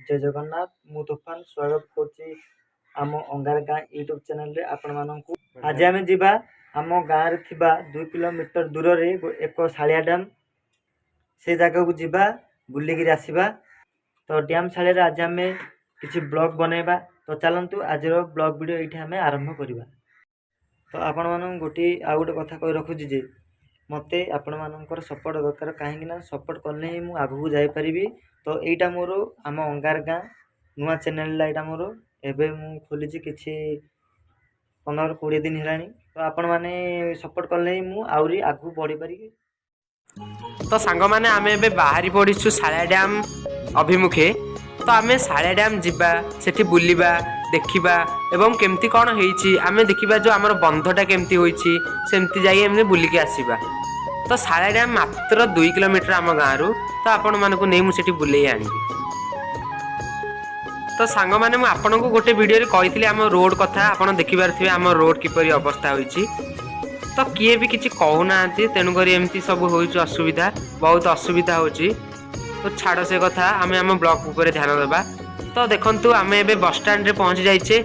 जय जगन्नाथ मु तूफान स्वागत करुच्ची आम अंगार गाँ यूट्यूब चैनल रे आपण मानकु आज आम जीवा आम गाँव रे थिबा 2 किलोमीटर दूर रे एक सालिया डैम से जगह को जीवा बुलिकी आसवा। तो डैम सालिया रे आज आम किसी ब्लॉग बनैबा। तो चलतु आज ब्लॉग वीडियो ये आम आरंभ करवा। तो आपण मान गोटे आउ गोटे कथा कही रखुची जे मते आपण मानकर सपोर्ट दरकार कहीं सपोर्ट कले ही मुझे आगू जापरि। तो यहाँ मोर आम अंगार गाँ नुआ चैनल यहाँ मोर एवं मु खोली किसी 15-20 दिन है। तो आपण मैंने सपोर्ट कले ही मुझे आहरी आगू बढ़ी पारि। तो सांग मैंने आम ए बाहरी पड़ीछु सालिया डैम अभिमुखे। तो आम सालिया डैम जीवा सेठी बुलिबा देखिबा एवं केमती कौन होईची आमे देखिबा जो आमर बंधटा केमती होईची सेमती जाई एमने बुलिकी आसीबा। तो सालिया डैम मात्र 2 किलोमीटर आम गाँव। तो आपण मानकु नै मु सेठी बुलेई आनिबी। तो सांग माने मु आपनको गोटे वीडियो रे कहिथिले आम रोड कथा आपण देखि पारथिबे आम रोड किपरि अवस्था होईची। तो किए भी किछि कहू नांती तेनु करी एमती सब होईची असुविधा बहुत असुविधा होची। तो छाड़ से कथा आमे आम ब्लॉक ऊपर ध्यान देबा। तो देखंतु आमे एबे बस स्टैंड रे पहुंच जाइछे।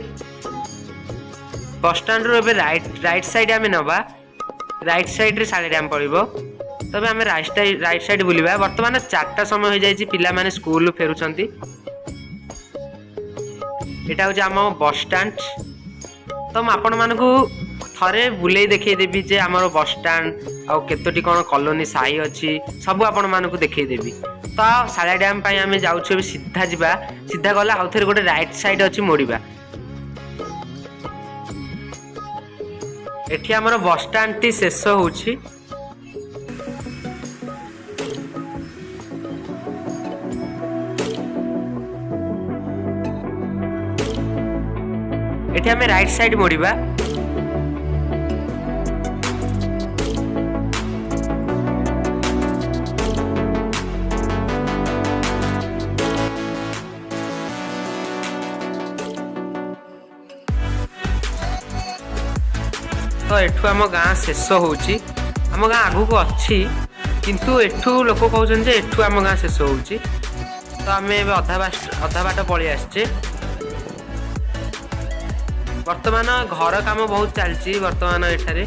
बस स्टैंड रो एबे राइट साइड आमे नबा। राइट साइड रे सालिया डैम पड़िबो। तबे आमे राइट साइड बुलिबा। वर्तमान 4टा समय हो जाइछि पिला माने स्कूल फेरुछंती। एटा हो आम बस स्टैंड। तो म आपण मानकु थरे बुलेई देखै देबी जे हमर बस स्टैंड आ केतोटी कोन कॉलोनी साही अछि सब आपण मानकु देखै देबी। तो सालिया डैम पाई आमे जाउछु सीधा जीवा। सीधा गला आउ थरे गोटे राइट साइड अछि मोड़ीबा। एठी हमर बस स्टैंड टी शेष होउछि। एठी हमें राइट साइड मोड़ीबा। तो एठू आम गाँ शेष होउची। आम गाँ आगू को अच्छी किंतु एठू लोक कहउछन जे एठू आम गाँ शेष होउची। तो आमे अधा बाट पळी आछे। वर्तमान घर काम बहुत चलची। वर्तमान एठारे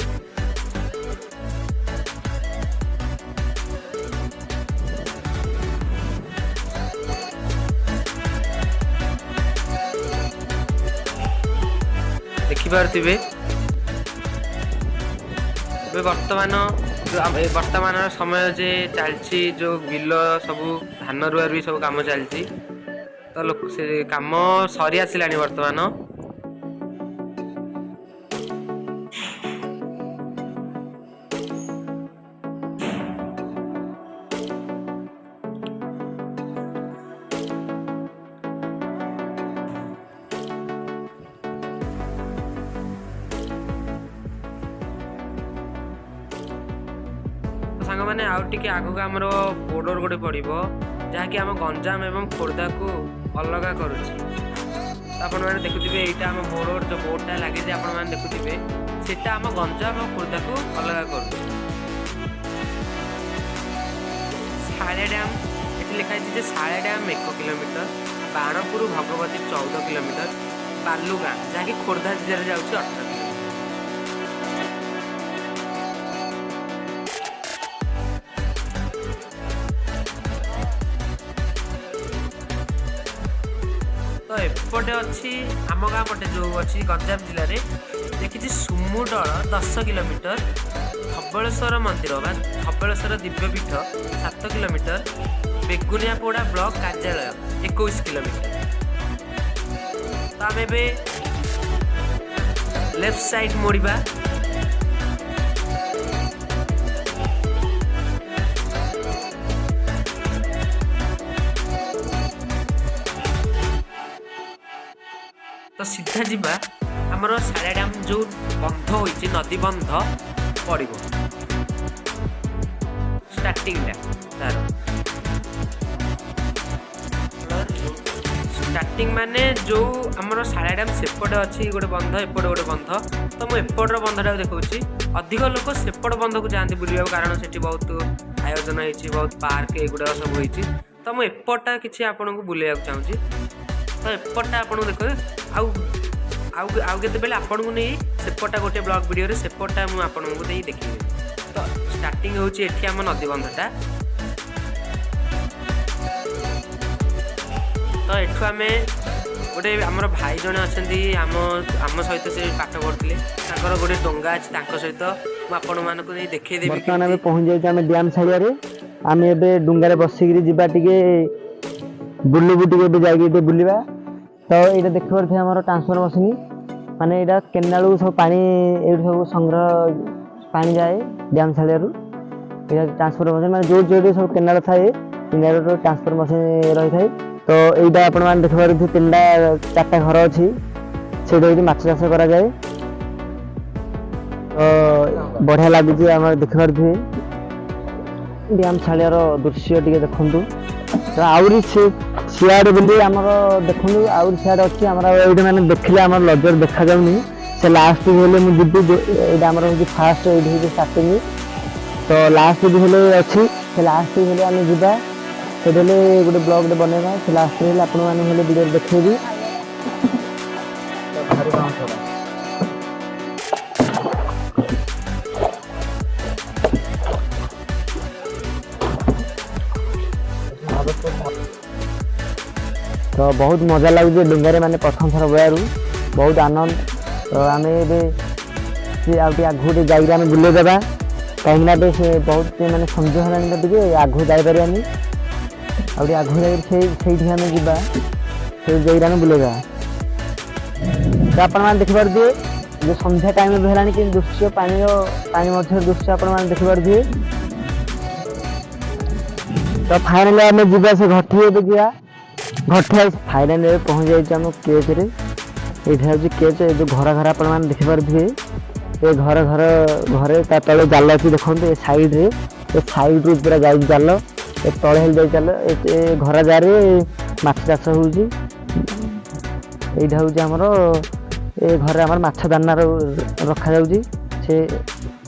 देखि पारथिबे वर्तमान समय जे चलची जो बिल सब धान रुआ रुई सब काम चलची। तो लोक से काम सरी आसिलानी वर्तमान। सांग माने आउ टिके आगु हमर बॉर्डर गोटे पड़िबो जहाँकि आम गंजाम एवं खोर्धा को अलग करुछि। आपण माने देखुथिबे एटा आम बॉर्डर जो बोर्डटा लागे जे आपण माने देखुथिबे सेटा आम गंजाम और खोर्धा को अलग करुछि। सालिया डैम एठी लिखा छै जे सालिया dam 1 kilometre, Banpur Bhagwati 14 kilometre, Balugaon जहाँकि खोर्धा जिले में जाउछि 18 किलोमीटर। तो एपटे अच्छी आम गाँ पटे जो अच्छी गंजाम जिले में देखी सुमुडल 10 किलोमीटर, धबलेश्वर मंदिर बा धबलेश्वर दिव्यपीठ 7 किलोमीटर, बेगुनियापड़ा ब्लॉक कार्यालय 21 किलोमीटर। तो आम ए लेफ्ट साइड मोड़ीबा। तो सीधा जीवा आमर सालिया डैम जो बंध होइछि नदी बंध पड़िबो स्टार्टिंग तार स्टार्टिंग माने जो आमर सालिया डैम सेपटे अच्छी गोटे बंध एपटे गोटे बंध। तो मुझे एपटर बंधटा देखुची। अधिक लोक सेपट बंध को जाती बुलवा कारण से बहुत आयोजन होती बहुत पार्क एगुड़ा सब होती। तो मुझे एपटा किसी आपको बुलेगा चाहूँगी तो एपटा आपको देख आउ केते आपन को नहीं सेपटा गोटे ब्लॉग वीडियो सेपटा मुझे देखी तो स्टार्टिंग होची एठी आम नदीबंधटा तो एठू आम गोटे आमर भाई जने अच्छा आम सहित से पाठ पढ़ुते गोटे डंगा अच्छे सहित मुझे देखी बर्तमान आम पहुँच जाए आम डैम छाड़िया आम ए डुंगार बसिक जा बुलू टे जाइए बुलवा तो ये देख पारे आम ट्रांसफर मशीन माने यहाँ केनाल सब पा सब संग्रह पानी जाए डैम छाड़िया ट्रांसफर मशीन मैं जो जो सब केनाल थाए ट्रांसफर मशीन रही है तो यहाँ आपण मैंने देख पारे 3-4टा घर अच्छी से माछ चाष कराए तो बढ़िया लगुच आम देख पारे डैम छाड़ियार दृश्य टे देखु तो आउरी सियाड़े बोली आमर देखु आउरी सियाड़े अच्छी आम ये मैंने देखिले आम लजर देखा जाऊनी से लास्ट भी मुझे यहाँ आमर हूँ फास्ट ये स्टार्टिंग तो लास्ट भी अच्छी से लास्ट भी आम जा से गोटे ब्लॉग बनवा से लास्ट आपण मैंने वीडियो देखी तो बहुत मजा लगे डुंगारे माने प्रथम थर बयारू बहुत आनंद तो आम आगे जाइए बुले देवा कहीं से बहुत माने संजय है आगू जापर आगू जा आम बुलेगा तो आप देखिपे जो संध्या टाइम भी है कि दृश्य पानी मध्य दृश्य आप देखिपे तो फाइनाली आम जा से घटी देखा घटे फाइनाली पहुँच जाए केच ये केच जो घर घर आप देखिपे ये घर घर घरे तले जाल अच्छी देखो ये साइड रे ये साइड रू पूरा जा जाल ये तले हेल जाए जाल ये घर जारे माछ चाष होउची एटा होउची हमर ये घर आमर माछ दाना रखा जाउची से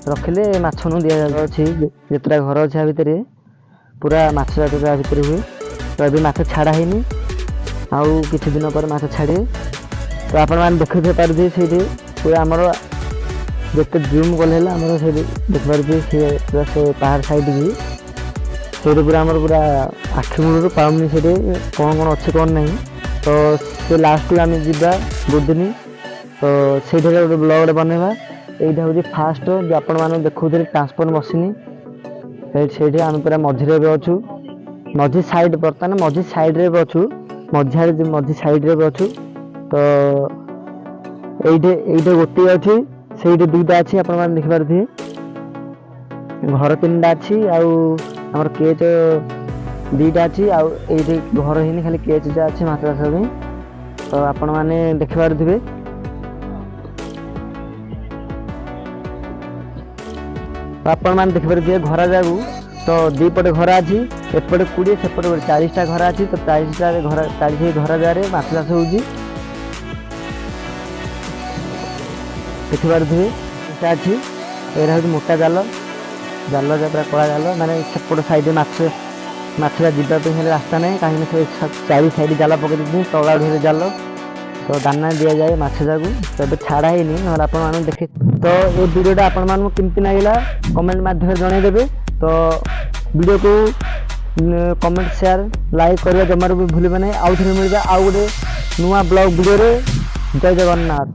रखिले माछ नु दिया जाउची जेतरा घर अछि भितर पूरा माछ चाष भितर हुए तो अभी माछ छाड़ा है आउ किछि दिन पर माछ छाड़े तो आपण मैंने देखते पारे से पूरा आमर जिते जूम कले से देख पारे पूरा से पहाड़ साइड भी से पूरा आमर पूरा आखि मूलू पाऊनी से कौन कौन अच्छे कौन नहीं तो से लास्ट आम जा बुदिनी तो से गोटे ब्लॉग बनवा यहाँ हूँ फास्ट जो आपण मैंने देखुले ट्रांसफर मशीन से आम पूरा मझे अच्छू मझी साइड बर्तमान मझी साइड रे अच्छू मझी साइड रे अच्छू तो ये गोटे अच्छी से दुईटा अच्छी आप देखिपे घर 3टा अच्छी आमर केच 2टा अच्छी ये घर ही खाली केच जा अच्छी माछ चाष तो आपण मैंने देखिपे आपण मैंने देखिपे घर जागू तो 2 पटे घर अच्छी एपटे 20 सेपटे 40टा घर अच्छी तो 40टा घर 40 घर जारे माछ चाष होउची देखिपे अच्छी यहाँ हूँ मोटा जाल जाल पूरा कला जाल माने सेपट साइड मछला जावाई रास्ता ना कहीं चारि साइड जाल पकड़ तला ढूंढे जाल तो दाना दि जाए माछ जाकू तो ये छाड़ा है ना आप देखे तो ये वीडियोटा आपण केमती लगे कमेंट माध्यम जनईदेवे तो वीडियो को कमेंट शेयर लाइक करवा जमार भी भूल नहीं आउ थे मिलवा आउ गोटे नुआ ब्लॉग वीडियो जय जगन्नाथ।